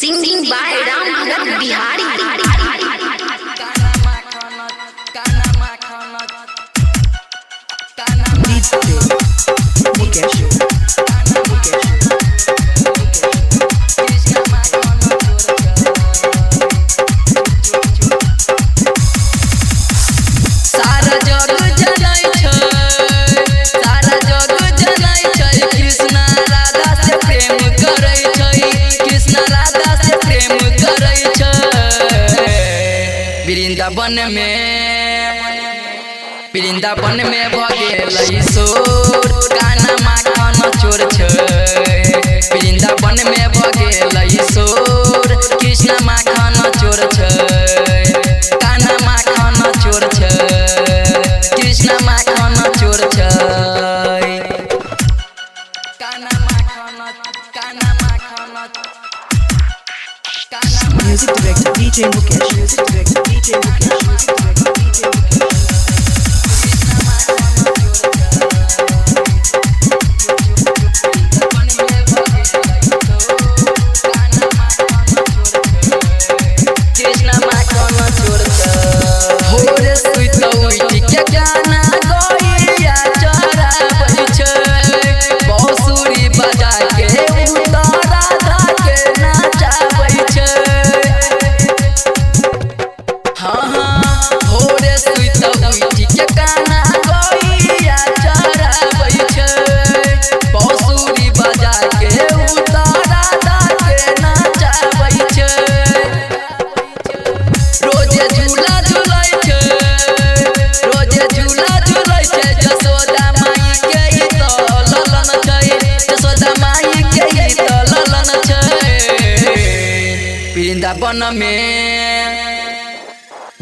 Singing by Rambhagat Bihari. Vrindavan में भगेलै सोर काना माखन चोर छै। वृंदावन में भगेलै सोर कृष्ण माखन चोर छै। काना माखन चोर छै कृष्ण माखन चोर छै। Music director DJ Mukesh. Music director DJ Mukesh. Music director DJ Mukesh.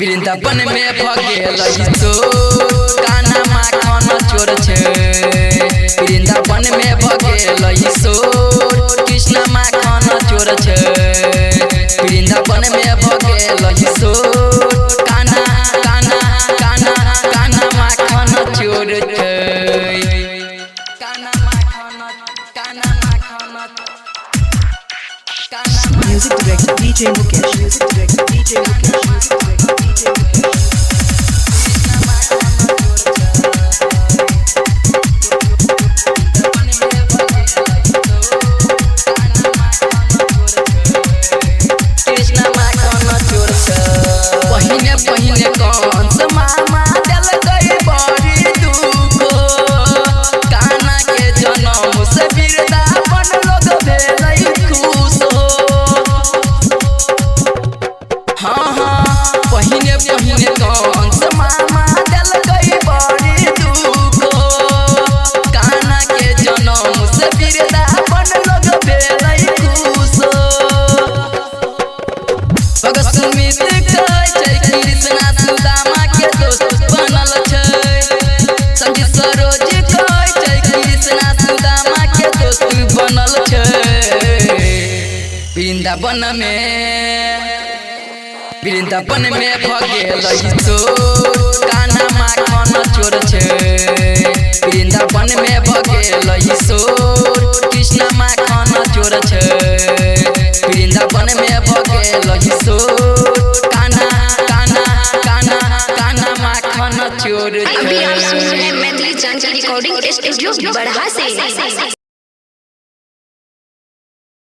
Vrindavan में भगेलै सोर काना माखन चोर छै। वृंदावन में भगेलै सोर कृष्ण माखन चोर छै। वृंदावन में भगेलै सोर काना काना काना काना माखन चोर छै। Music director DJ Mukesh. Music director DJ Mukesh. Music director DJ Mukesh. Sanjeet Saroj कहै छै कृष्णा सुदामा के दोस्त बनल छै। वृंदावन में भगेलै सोर काना माखन चोर छै। वृंदावन में भगेलै सोर कृष्ण माखन चोर छै। वृंदावन में भगेलै सोर काना काना काना काना माखन चोर छै। अभी आप सुन रहे हैं मैथिली जानकी रिकॉर्डिंग स्टूडियो बड़ा से।